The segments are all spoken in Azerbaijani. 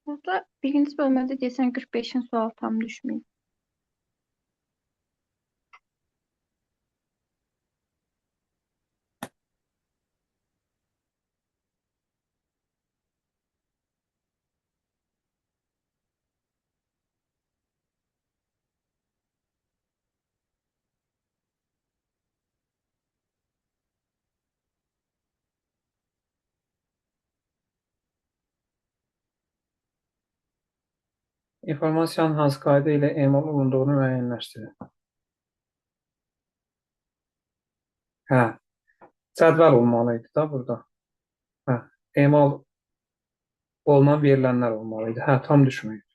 Burada birinci bölmede deyəsən 45-in sual tam düşməyib. İnformasiyanın hansı qayda ilə emal olunduğunu müəyyənləşdirin. Hə, cədvəl olmalıydı da burada. Hə, emal olunan verilənlər olmalıydı. Hə, tam düşməyib.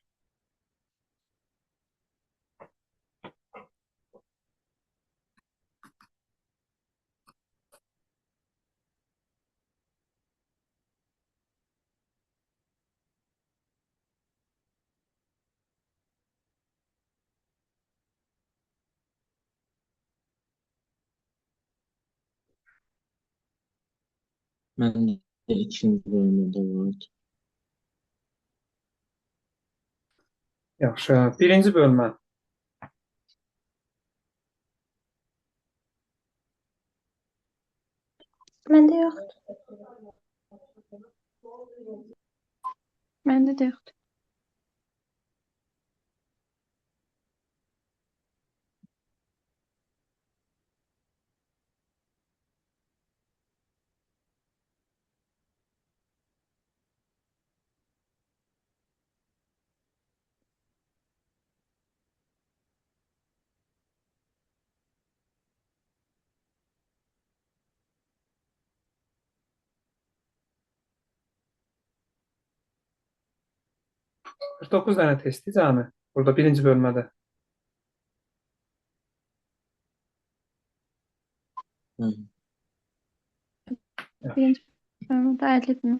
Məndə ikinci bölümdə var. Yaxşı. Birinci bölmə. Məndə yoxdur. Məndə də yoxdur. Qırx doqquz dənə testi cəmi. Burada birinci bölmədə. Hı. Birinci bölmədə 50 bin.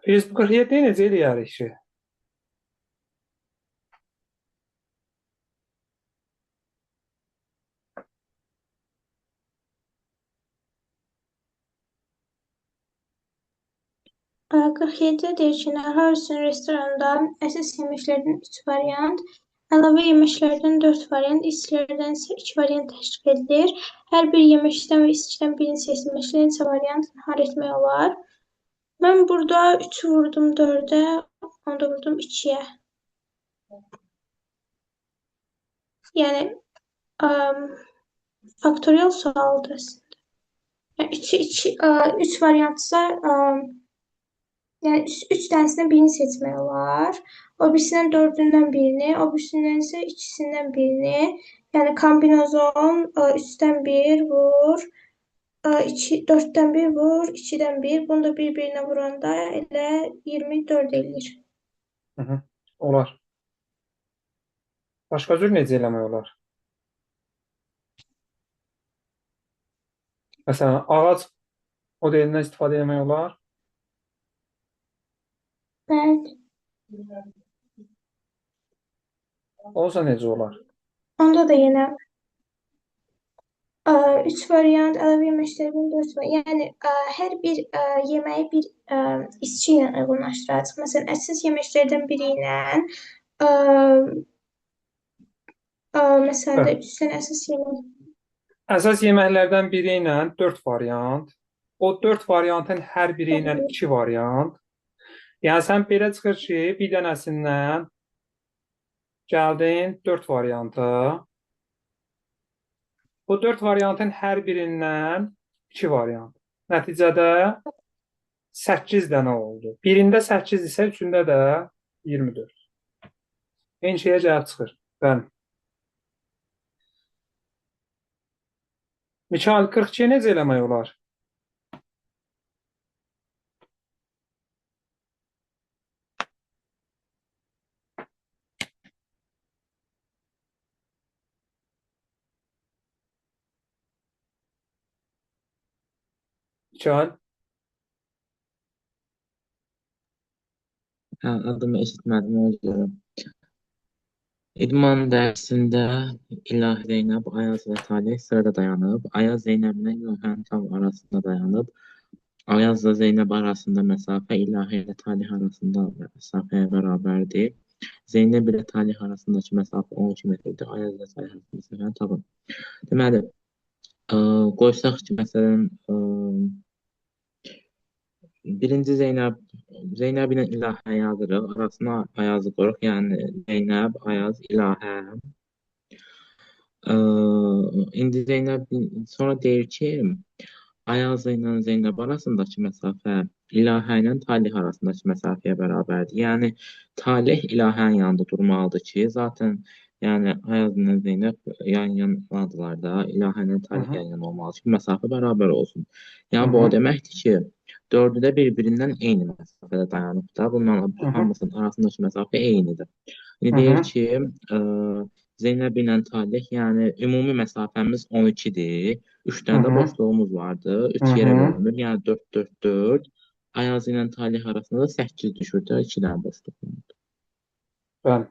Facebook 47 necə eləyərik ki? Ə, 47 deyir ki, nahar üçün restoranda əsas yeməklərdən 3 variant, əlavə yeməklərdən 4 variant, içkilərdən isə 2 variant təşkil edilir. Hər bir yeməkdən və içkidən birini seçilməklə neçə variant nahar etmək olar? Mən burada 3-ü vurdum 4-ə, onu da vurdum 2-yə. Yəni faktorial sualdır əslində. Yəni 3 variantsa, yəni 3 dənəsindən birini seçmək olar. O birisindən 4-ündən birini, o birisindən isə ikisindən birini. Yəni kombinazon 3-dən 1 vur, 4-dən 1 vur, 2-dən 1. Bunu da bir-birinə vuranda elə 24 eləyir. Hı -hı. Olar. Başqa cür necə eləmək olar? Məsələn, ağac modelindən istifadə etmək olar. Bəli. Olsa necə olar? Onda da yenə 3 variant, əlavə yeməklərdən 4 var. Yəni hər bir yeməyi bir içki ilə uyğunlaşdıracağıq. Məsələn, əsas yeməklərdən biri ilə məsələn də Hə. 3 dənə əsas yemək. Əsas yeməklərdən biri ilə 4 variant. O 4 variantın hər biri ilə 2 variant. Yəni sən belə çıxır ki, bir dənəsindən gəldin 4 variantı. Bu 4 variantın hər birindən 2 variant. Nəticədə 8 dənə oldu. Birində 8 isə üçündə də 24. Eyni şeyə cavab çıxır. Bəli. Mikail 42 necə eləmək olar? Mikail. Hə, adımı eşitmədim ona görə. İdman dərsində İlahi Zeynəb, Ayaz və Talih sırada dayanıb. Ayaz Zeynəblə İlahənin tam arasında dayanıb. Ayazla Zeynəb arasında məsafə İlahi ilə Talih arasında məsafəyə bərabərdir. Zeynəb ilə Talih arasındakı məsafə 12 metrdir. Ayaz ilə Talih arasında məsafəni tapın. Deməli, qoysaq ki, məsələn, birinci Zeynəb ilə İlahə yazırıq. Arasına Ayazı qoyuruq. Yəni Zeynəb, Ayaz, İlahə. İndi Zeynəb sonra deyir ki, Ayaz ilə Zeynəb arasındakı məsafə İlahə ilə Talih arasındakı məsafəyə bərabərdir. Yəni Talih İlahənin yanında durmalıdır ki, zaten yəni Ayaz ilə Zeynəb yan-yanadılar da, İlahə ilə Hı Talih -hı. yan-yana olmalı ki, məsafə bərabər olsun. Hı Yəni bu o -hı. deməkdir ki, dördü də bir-birindən eyni məsafədə dayanıb da, bunların Hı -hı. hamısının arasındakı məsafə eynidir. İndi Hı deyir -hı. ki, Zeynəb ilə Talih, yəni ümumi məsafəmiz 12-dir. 3 Hı dənə də -hı. boşluğumuz vardı. Hı 3 yerə -hı. bölünür. Yəni 4 4 4. Ayaz ilə Talih arasında da 8 düşür də 2 dənə boşluq var. Bəli.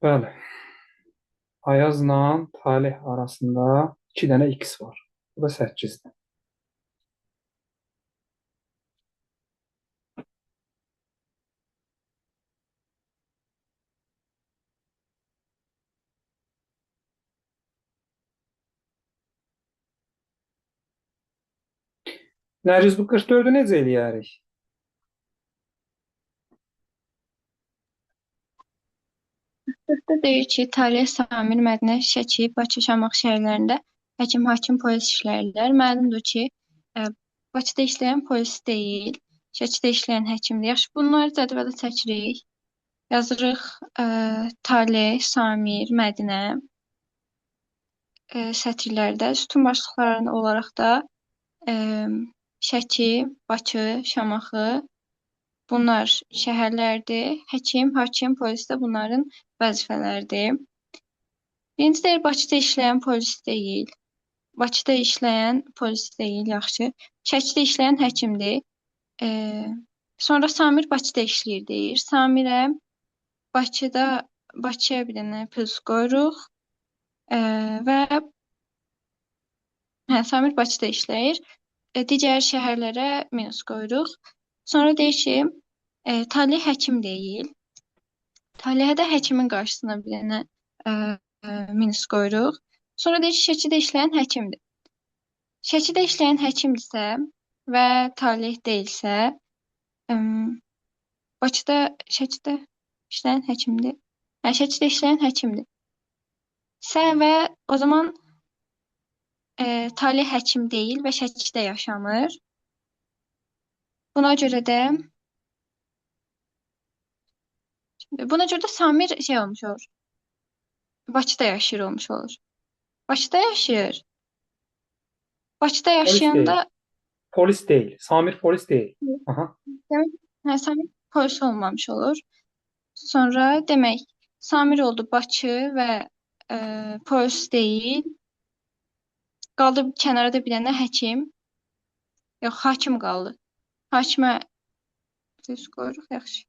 Bəli. Ayazla Talih arasında 2 dənə x var. Bu da 8-dir. Nərgiz, bu 44-ü necə eləyərik? Burada deyir ki, Talih, Samir, Mədinə, Şəki, Bakı, Şamaxı şəhərlərində həkim, hakim, polis işləyirlər. Məlumdur ki, Bakıda işləyən polis deyil, Şəkidə işləyən həkimdir. Yaxşı, bunları cədvələ çəkirik. Yazırıq Talih, Samir, Mədinə sətirlərdə. Sütun başlıqları olaraq da Şəki, Bakı, Şamaxı bunlar şəhərlərdir. Həkim, hakim, polis də bunların vəzifələridir. Birinci deyir, Bakıda işləyən polis deyil. Bakıda işləyən polis deyil, yaxşı. Şəkidə işləyən həkimdir. Sonra Samir Bakıda işləyir deyir. Samirə Bakıya bir dənə plus qoyuruq. Və Samir Bakıda işləyir. Digər şəhərlərə minus qoyuruq. Sonra deyir ki, Talih həkim deyil. Talihə də həkimin qarşısına bir dənə minus qoyuruq. Sonra deyir ki, Şəkidə işləyən həkimdir. Şəkidə işləyən həkimdirsə və Talih deyilsə, Şəkidə işləyən həkimdir. Şəkidə işləyən həkimdir. Və o zaman Talih həkim deyil və Şəkidə yaşamır. Buna görə də Samir olmuş olur. Bakıda yaşayır olmuş olur. Bakıda yaşayır. Bakıda Polis yaşayanda deyil. Polis deyil. Samir polis deyil. Aha. demək, Samir polis olmamış olur. Sonra demək, Samir oldu Bakı və polis deyil. Qaldı kənarda bir dənə həkim. Yox, hakim qaldı. Hakimə düz qoyuruq, yaxşı.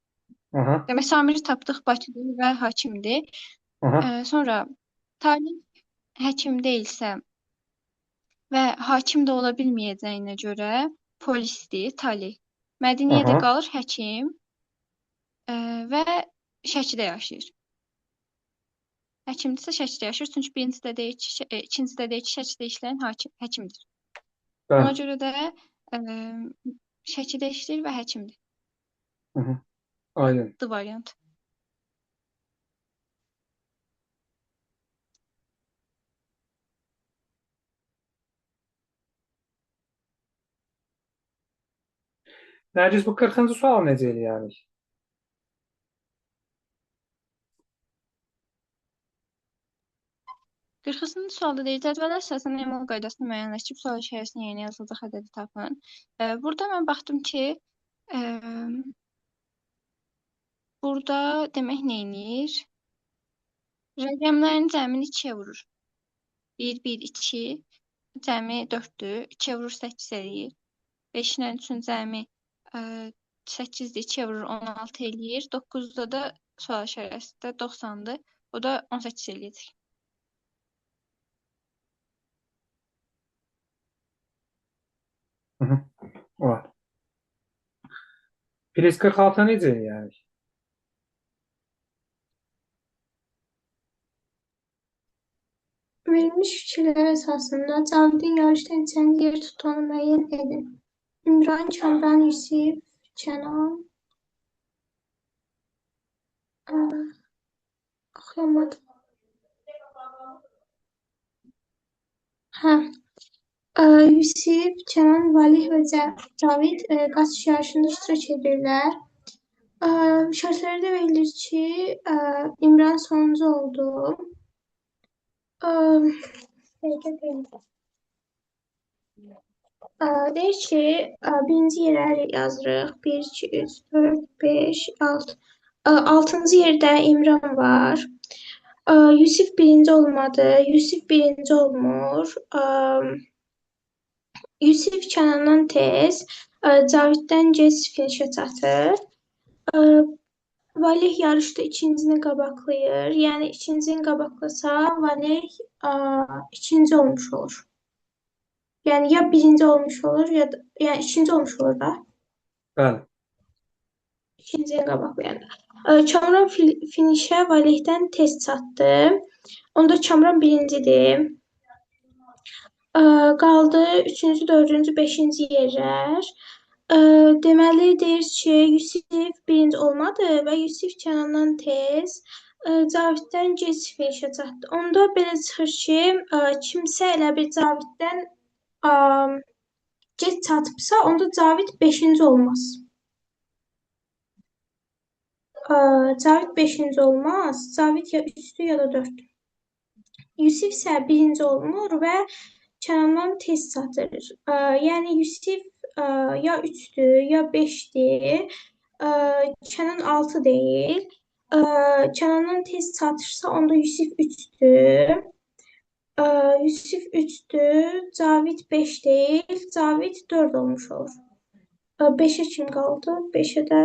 Aha. Demək, Samiri tapdıq, Bakıdır və hakimdir. Aha. Sonra Talih həkim deyilsə və hakim də ola bilməyəcəyinə görə polisdir Talih. Mədiniyə də Aha. qalır həkim və Şəkidə yaşayır. Həkimdirsə Şəkidə yaşayır. Çünki ikincisi də deyir ki, Şəkidə işləyən həkimdir. Ona Bəli. görə də Şəkidə işləyir və həkimdir. Hı-hı. Aydın. D variant. Nərgiz, bu 40-cı sual necə eləyərik? Qırxızıncı sualda deyir, cədvələ əsasında emal qaydasını müəyyənləşdirib sual içərisində yeni yazıldıq ədədi tapın. Burada mən baxdım ki, burada demək neyinir? Rəqəmlərin cəmini 2-yə vurur. 1, 1, 2, cəmi 4-dür. 2-yə vurur 8 eləyir. 5-lə 3-ün cəmi 8-dir, 2-yə vurur 16 eləyir. 9-da da sual işarəsində 90-dır. O da 18 eləyəcək. Hı -hı. Var. Plus 46 necə yəni? Verilmiş fikirlər əsasında Cavidin yarışdan içəri yer tutduğunu müəyyən edin. İmran, Kamran, Yusif, Kənan. Oxuyamadım. Hə. Yusif, Kənan, Valih və Cavid qaçış yarışında iştirak edirlər. Şərtlərdə verilir ki, İmran sonuncu oldu. Dəqiqə deyil. Deyir ki, birinci yerə yazırıq. 1, 2, 3, 4, 5, 6. 6-cı yerdə İmran var. Yusif birinci olmadı. Yusif birinci olmur. Yusif Kənandan tez, Caviddən gec finişə çatır. Valih yarışda ikincini qabaqlayır. Yəni ikincini qabaqlasa, Valih ikinci olmuş olur. Yəni ya birinci olmuş olur, ya da yəni ikinci olmuş olur da. Bəli. İkinciyə qabaqlayanda. Kamran finişə Valihdən tez çatdı. Onda Kamran birincidir. Qaldı 3-cü, 4-cü, 5-ci yerlər. Deməli deyir ki, Yusif birinci olmadı və Yusif Kənandan tez, Caviddən gec finişə çatdı. Onda belə çıxır ki, kimsə elə bir Caviddən gec çatıbsa, onda Cavid 5-ci olmaz. Cavid 5-ci olmaz. Cavid ya 3-dür, ya da 4-dür. Yusif isə birinci olmur və Kənandan tez çatır. Yəni Yusif ya 3-dür, ya 5-dir. Kənan 6 deyil. Kənandan tez çatırsa, onda Yusif 3-dür. Yusif 3-dür, Cavid 5 deyil. Cavid 4 olmuş olur. 5-ə kim qaldı? 5-ə də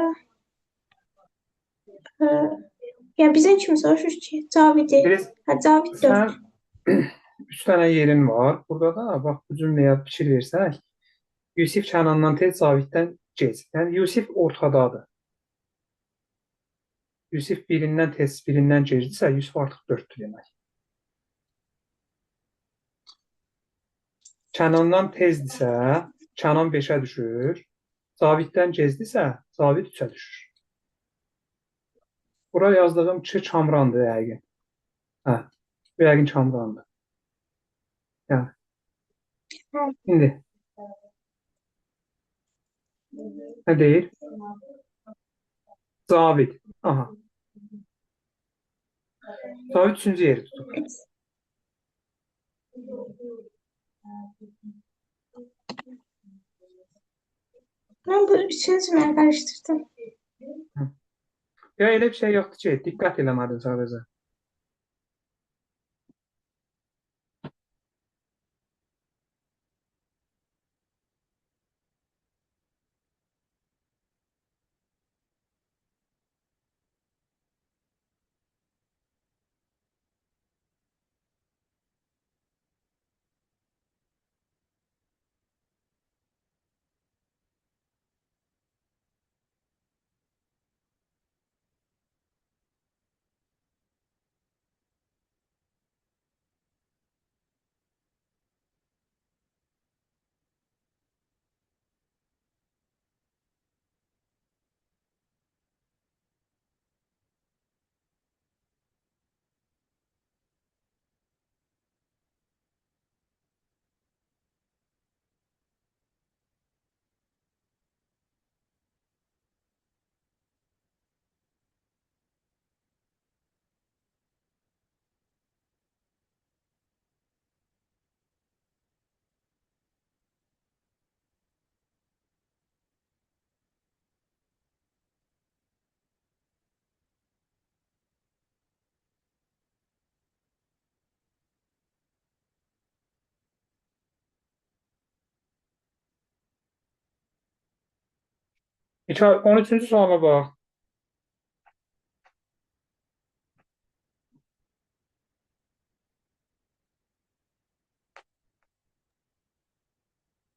yəni bizdən kim soruşur ki? Cavidi. Biraz Cavid 4. sən 3 dənə yerin var. Burada da bax bu cümləyə fikir versək, Yusif Kənandan tez, Caviddən gec. Yəni Yusif ortadadır. Yusif birindən tez, birindən gecdirsə, Yusif artıq 4-dür demək. Kənandan tezdirsə, Kənan 5-ə düşür. Caviddən gecdirsə, Cavid 3-ə düşür. Bura yazdığım 2 Kamrandır yəqin. Hə, bu yəqin Kamrandır. Yəni. İndi. Nə deyir? Cavid. Aha. Cavid 3-cü yeri tutub. Mən bu üçüncü mən qarışdırdım. Ya elə bir şey yoxdur ki, diqqət eləmədin sadəcə. 13-cü suala bax.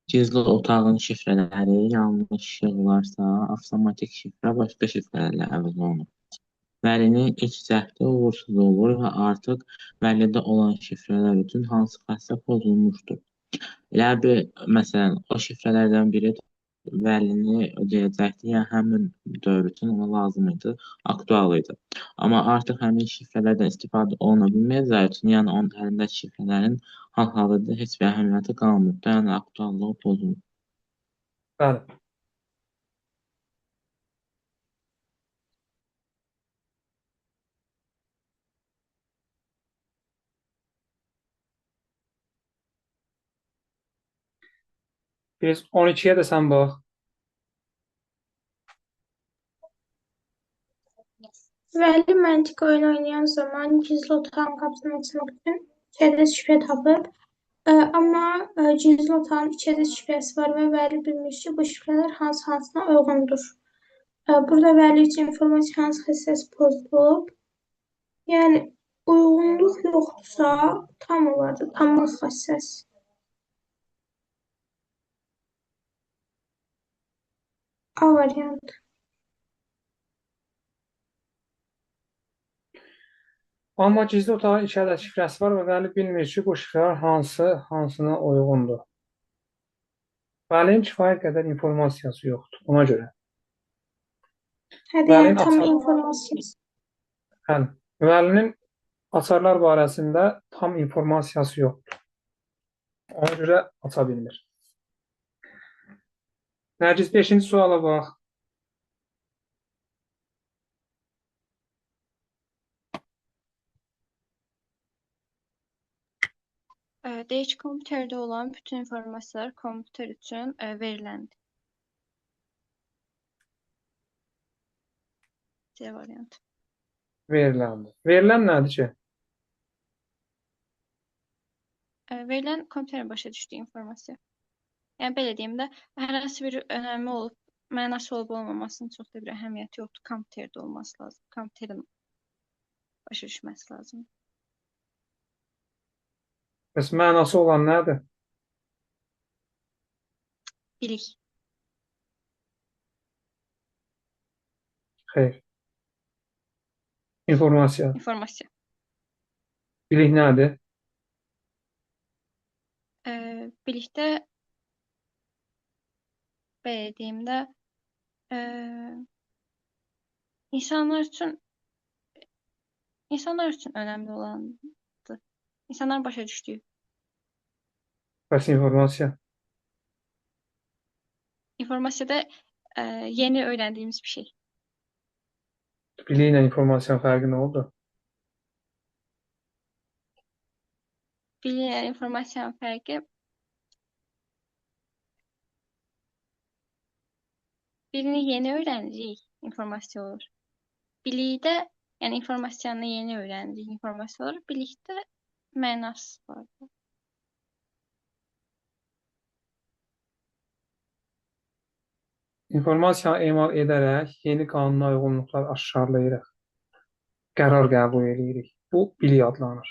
Gizli otağın şifrələri yanlışlıqlarsa, avtomatik şifrə başqa şifrələrlə əvəz olunur. Vəlinin ilk cəhdi uğursuz olur və artıq vəlidə olan şifrələr üçün hansı xəstə pozulmuşdur? Elə bir, məsələn, o şifrələrdən biri vəlini ödəyəcəkdi, yəni həmin dövr üçün ona lazım idi, aktual idi. Amma artıq həmin şifrələrdən istifadə oluna bilməyəcəyi üçün, yəni onun əlindəki şifrələrin hal-hazırda heç bir əhəmiyyəti qalmır, yəni aktuallığı pozulur. Bəli. Biz 12-yə də sən bax. Vəli məntiq oyun oynayan zaman gizli otağın qapısını açmaq üçün 3 ədəd şifrə tapıb. Amma gizli otağın 2 ədəd şifrəsi var və Vəli bilmiş ki, bu şifrələr hansına uyğundur. Burada Vəli üçün informasiya hansı hissəsi pozulub. Yəni uyğunluq yoxdursa, tam olardı, tamlıq hissəsi. A variantı. Amma gizli otağın 2 ədəd şifrəsi var və Vəli bilmir ki, bu şifrələr hansına uyğundur. Vəlinin kifayət qədər informasiyası yoxdur. Ona görə. Hadi yəni tam informasiyası. Bəli. Vəlinin açarlar barəsində tam informasiyası yoxdur. Ona görə aça bilmir. Nərgiz 5-ci suala bax. Deyir ki, kompüterdə olan bütün informasiyalar kompüter üçün veriləndir. C variantı. Veriləndir. Verilən nədir ki? Verilən kompüterin başa düşdüyü informasiya. Yəni belə deyim də, hər hansı bir önəmi olub, mənası olub olmamasının çox da bir əhəmiyyəti yoxdur. Kompüterdə olması lazım. Kompüterin başa düşməsi lazım. Bəs mənası olan nədir? Bilik. Xeyr. İnformasiya. İnformasiya. Bilik nədir? Bilikdə belə deyim də, insanlar üçün önəmli olandır. İnsanların başa düşdüyü. Bəs informasiya? İnformasiyada yeni öyrəndiyimiz bir şey. Biliklə informasiyanın fərqi nə oldu? Biliklə informasiyanın fərqi birini yeni öyrənirik, informasiya olur. Bilikdə, yəni informasiyanı yeni öyrənirik, informasiya olur. Bilikdə mənası var. İnformasiyanı emal edərək yeni qanuna uyğunluqlar aşkarlayırıq. Qərar qəbul edirik. Bu bilik adlanır.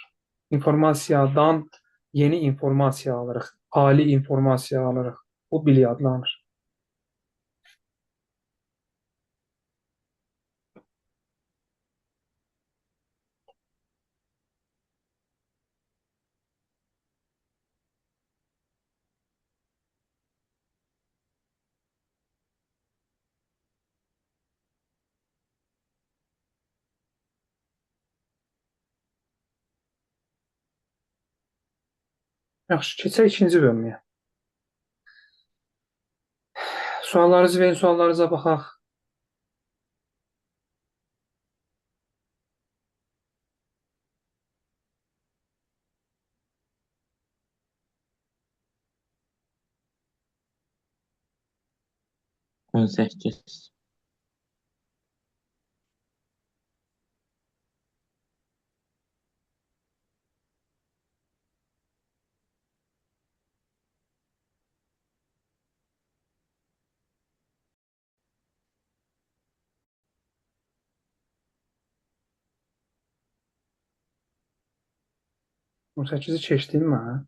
İnformasiyadan yeni informasiya alırıq. Ali informasiya alırıq. Bu bilik adlanır. Yaxşı, keçək ikinci bölməyə. Suallarınızı verin, suallarınıza baxaq. On səkkiz. 18-i keçdim mən.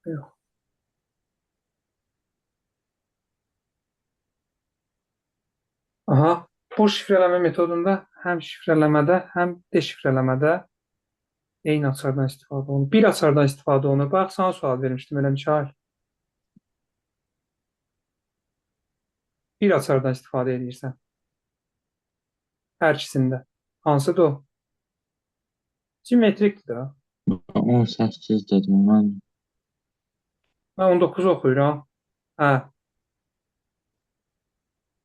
Yox. Aha, bu şifrələmə metodunda həm şifrələmədə, həm deşifrələmədə eyni açardan istifadə olunur. Bir açardan istifadə olunur. Bax, sana sual vermişdim, elə Mikail. Bir açardan istifadə edirsən. Hər ikisində. Hansıdır o? Simmetrikdir da. 18 dedim mən. Mən 19 oxuyuram. Hə,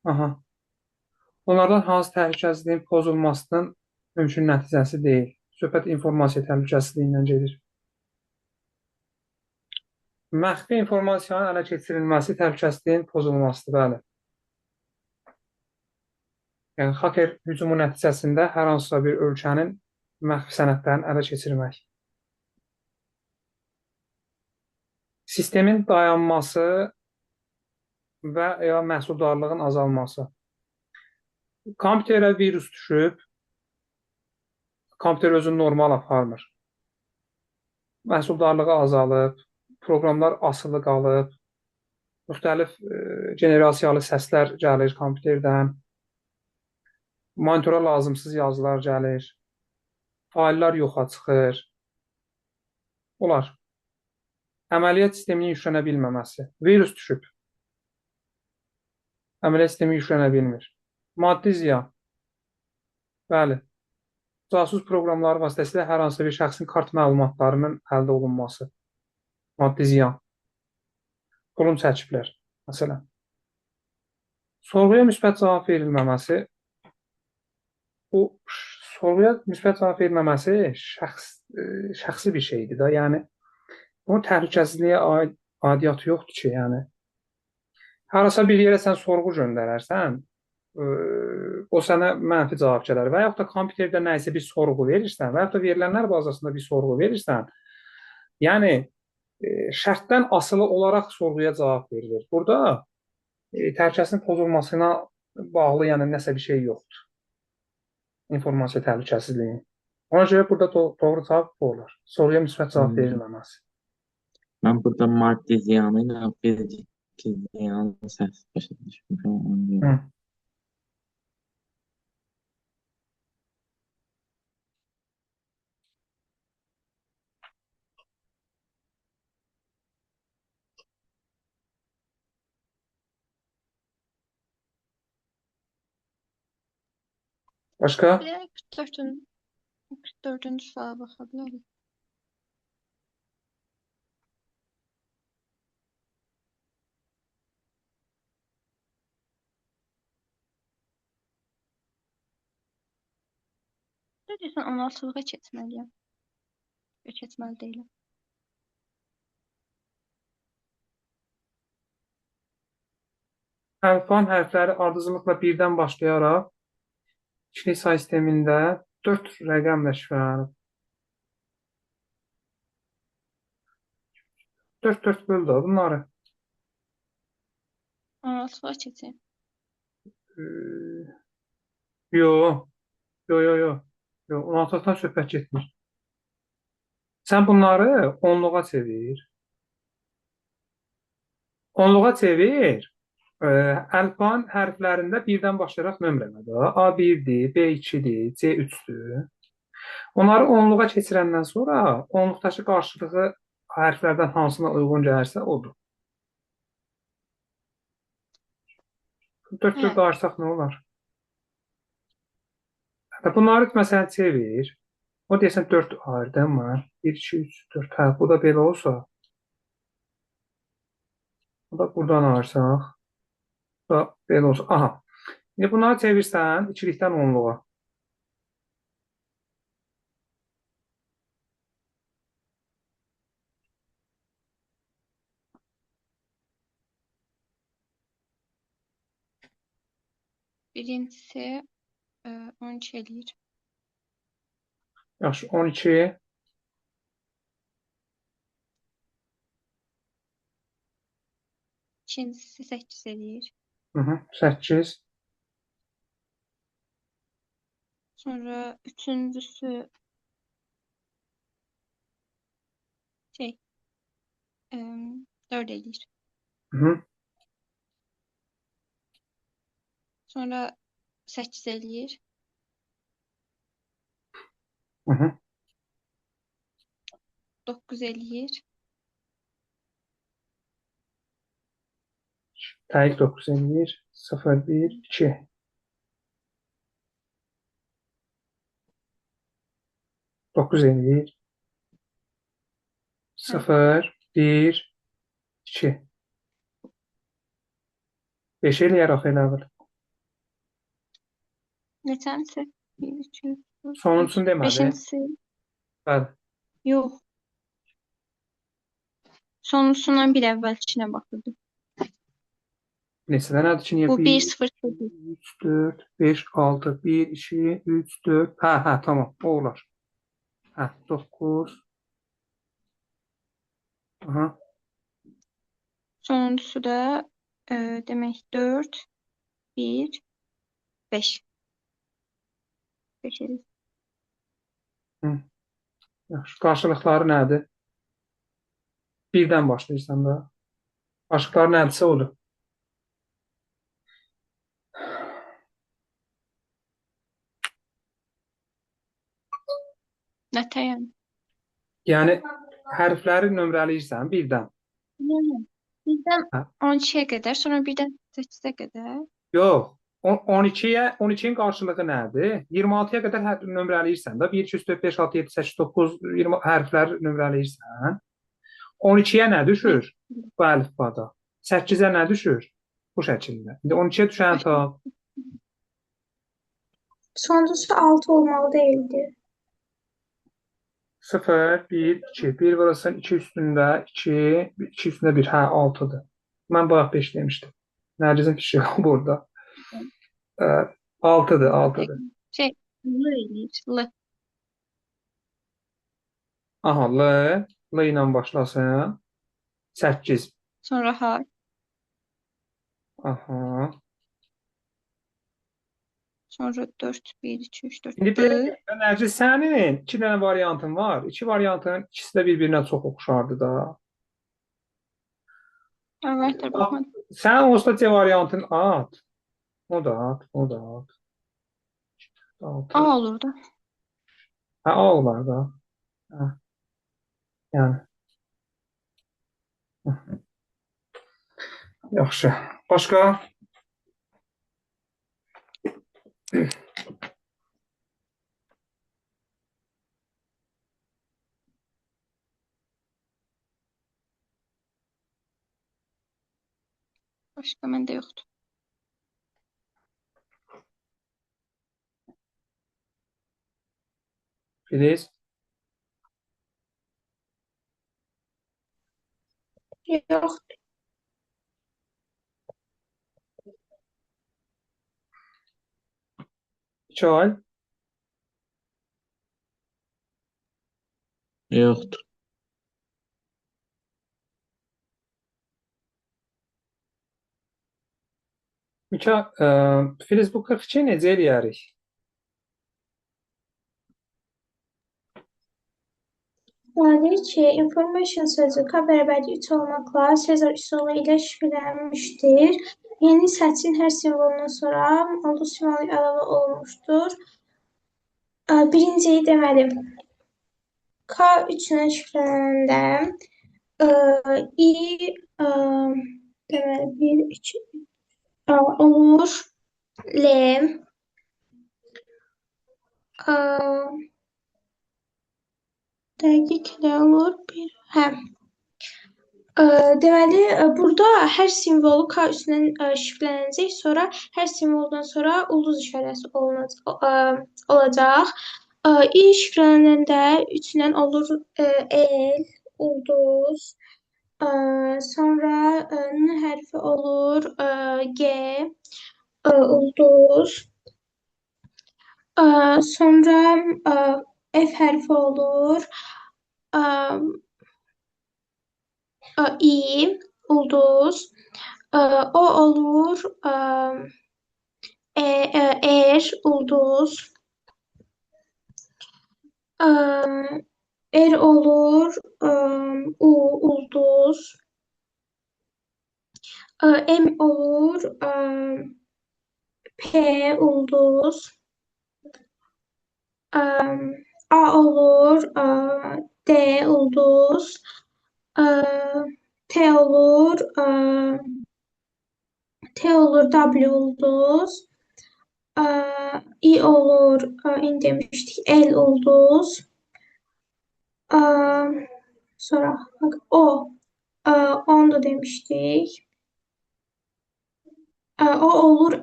aha. Onlardan hansı təhlükəsizliyin pozulmasının mümkün nəticəsi deyil? Söhbət informasiya təhlükəsizliyindən gedir. Məxfi informasiyanın ələ keçirilməsi təhlükəsizliyin pozulmasıdır, bəli. Yəni, hacker hücumu nəticəsində hər hansısa bir ölkənin məxfi sənədlərini ələ keçirmək. Sistemin dayanması və ya məhsuldarlığın azalması. Kompüterə virus düşüb, kompüter özünü normal aparmır. Məhsuldarlığı azalıb, proqramlar asılı qalıb, müxtəlif generasiyalı səslər gəlir kompüterdən, monitora lazımsız yazılar gəlir, faillər yoxa çıxır. Olar. Əməliyyat sisteminin yüklənə bilməməsi. Virus düşüb. Əməliyyat sistemi yüklənə bilmir. Maddi ziyan. Bəli. Casus proqramları vasitəsilə hər hansı bir şəxsin kart məlumatlarının əldə olunması. Maddi ziyan. Pulun çəkiblər, məsələn. Sorğuya müsbət cavab verilməməsi. Bu sorğuya müsbət cavab verilməməsi şəxsi bir şeydir da. Yəni, bunun təhlükəsizliyə aidiyyatı yoxdur ki, yəni. Harasa bir yerə sən sorğu göndərərsən, o sənə mənfi cavab gələr və yaxud da kompüterdə nəyisə bir sorğu verirsən və yaxud da verilənlər bazasında bir sorğu verirsən, yəni şərtdən asılı olaraq sorğuya cavab verilir. Burada təhlükəsizliyin pozulmasına bağlı yəni nəsə bir şey yoxdur. İnformasiya təhlükəsizliyi. Ona görə burada doğru cavab bu olar. Sorğuya müsbət cavab verilməməsi. Mən burada maddi ziyanı ilə fiziki ziyanı səs başa düşmüşəm. Başqa? Bir də 44-cü suala baxa bilərik. Nə deyirsən, 16-lığa keçməliyəm. Keçməli deyiləm. Əlifban hərfləri ardıcıllıqla birdən başlayaraq kiçik say sistemində 4 rəqəmlə şifrələnib. 4 böl də bunları. 16-lığa keçəyim. Yox. 16-dan söhbət getmir. Sən bunları 10-luğa çevir. 10-luğa çevir. Əlifban hərflərində birdən başlayaraq nömrələdir. A1-dir, B2-dir, C3-dür. Onları 10-luğa keçirəndən sonra 10-luqdakı qarşılığı hərflərdən hansına uyğun gəlirsə odur. 4 qarşısaq nə olar? Bunları məsələn çevir. O deyəsən 4 ayrıdan var. 1, 2, 3, 4. Hə, bu da belə olsa. Bu da buradan ayırsaq. Bu da belə olsa. Aha. İndi bunları çevirsən 2-likdən 10-luğa. Birincisi 12 eləyir. Yaxşı, 12. İkincisi 8 eləyir. 8. Sonra üçüncüsü 4 eləyir. Hı. Sonra 8 eləyir. Hı. 9 eləyir. Dəqiq 9 eləyir. 0, 1, 2. 9 eləyir. 0, 1, 2. 5 eləyər axı elə bil. Neçənsi? 1, 2, 3, 4, 5. Sonuncusunu demədi. 5-incisi. Bəli. Yox. Sonuncusundan bir əvvəlkinə baxırdım. Neçədən nədir ki? Niyə? Bu 1, 1, 0, 8. 3, 4, 5, 6, 1, 2, 3, 4. Hə, tamam. O olar. Hə, 9. Aha. Sonuncusu da demək 4, 1, 5. 5 eləyir. Hı. Yaxşı. Qarşılıqları nədir? Birdən başlayırsan da. Qarşılıqları nədirsə odur. Nətə yəni? Yəni hərfləri nömrələyirsən birdən. Yəni, birdən Hə. 12-yə qədər, sonra birdən 8-ə qədər. Yox. 12-nin qarşılığı nədir? 26-ya qədər nömrələyirsən də. 1, 2, 3, 4, 5, 6, 7, 8, 9, 20 hərflər nömrələyirsən. 12-yə nə düşür? Bu əlifbada. 8-ə nə düşür? Bu şəkildə. İndi 12-yə düşən tab. Sonuncusu 6 olmalı değildi. 0, 1, 2. 1 vurursan 2 üstündə 2, 2 üstündə 1. Hə, 6-dır. Mən bayaq 5 demişdim. Nərgizin fişi yox burada. 6-dır, 6-dır. Şey, L eləyir. L. Aha, L ilə başlasın. 8. Sonra H. Aha. Sonra 4, 1, 2, 3, 4. İndi B. belə Nərgiz, sənin 2 dənə variantın var. 2 variantın ikisi də bir-birinə çox oxşardı da. Əvvəllər baxmadım. Sən onsuz da C variantını at. O da at, o da at. A olur da. Hə, A olar da. Hə. Yəni. Yaxşı. Başqa? Başqa məndə yoxdur. Filiz? Yox. Çay? Yoxdur. Filiz, bu 42 necə eləyərik? Dedik ki, information sözü K bərabərlik 3 olmaqla Sezar üsulu ilə şifrələnmişdir. Yeni sətin hər simvolundan sonra ulduz simvolu əlavə olunmuşdur. Birinciyi deməli, K 3 ilə şifrələnəndə I deməli 1, 2 olur. L dəqiqlə olur. Hə. Deməli, burada hər simvolu K üstündən şifrələnəcək, sonra hər simvoldan sonra ulduz işarəsi olacaq. I şifrələnəndə 3-dən olur L, ulduz, sonra N hərfi olur G, ulduz, sonra F hərfi olur I, ulduz, O olur ulduz, R olur, U, ulduz. M olur, P, ulduz. A olur, D, ulduz. T olur, W ulduz. I olur, indi demiştik, L ulduz. Sonra bak, onu da demiştik. O olur,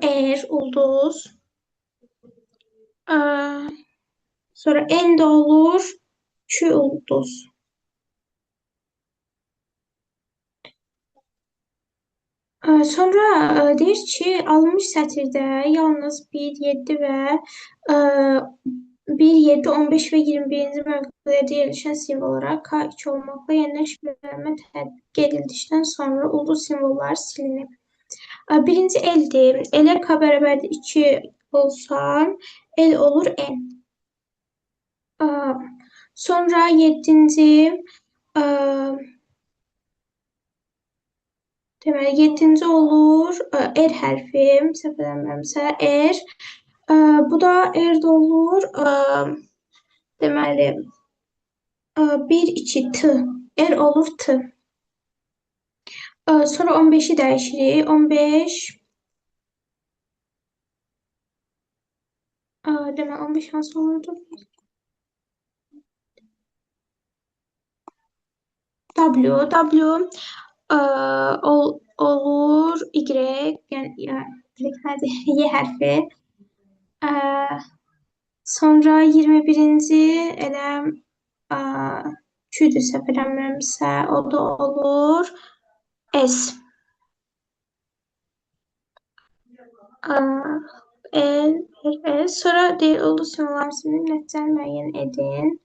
ulduz. Sonra N de olur, Q ulduz. Sonra deyir ki, alınmış sətirdə yalnız 1, 7 və e, 1, 7, 15 və 21-ci mövqelərdə yerləşən simvollara K2 olmaqla yenidən şifrələnmə tətbiq edildikdən sonra ulduz simvolları silinib. Birinci L-dir. L-ə K bərabərdir 2 olsa, L olur N. Sonra 7-ci deməli 7-ci olur R hərfi, səhv eləmirəmsə R. Bu da R də olur. Deməli 1, 2 T. R olur T. Sonra 15-i dəyişirik. 15 deməli 15 hansı olurdu? W olur Y, yəni nədir? Y hərfi. Sonra 21-ci elə Q-dür, səhv eləmirəmsə, o da olur S. L, S. Sonra deyil, ulduz simvollarını nəticəni müəyyən edin.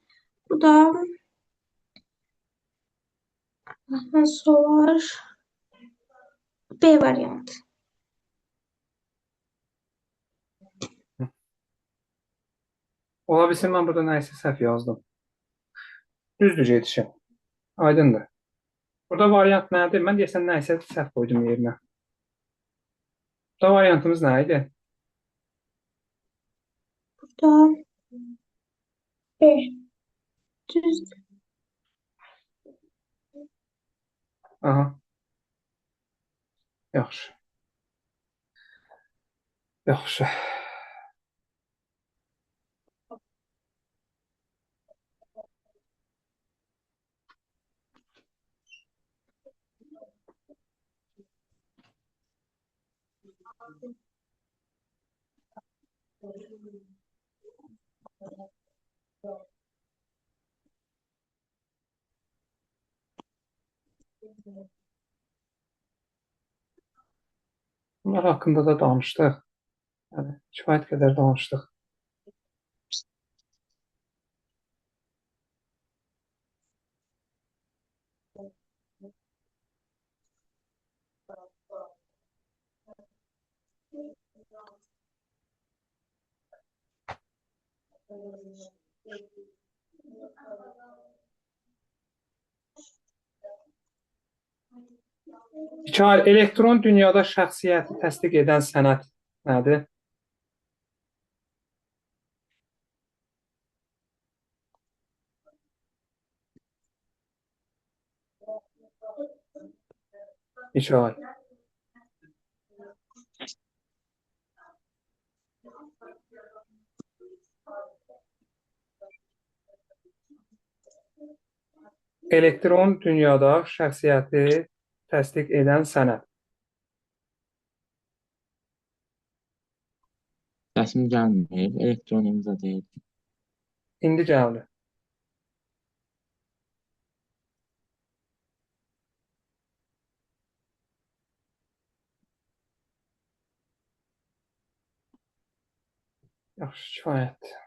Bu da nasıl olur? B variantı. Ola bilsin mən burada nəyisə səhv yazdım. Düzdür gedişim. Aydındır. Burada variant nədir? Mən deyəsən nəyisə səhv qoydum yerinə. Burada variantımız nə idi? Burada B. Düzdür. Aha. Yaxşı. Yaxşı. Bunlar haqqında da danışdıq. Yəni, kifayət qədər danışdıq. Hikayə, elektron dünyada şəxsiyyəti təsdiq edən sənəd nədir? Hikayə. Elektron dünyada şəxsiyyəti təsdiq edən sənəd. Səsim gəlmir. Elektron imza deyil. İndi gəldi. Yaxşı, kifayətdir.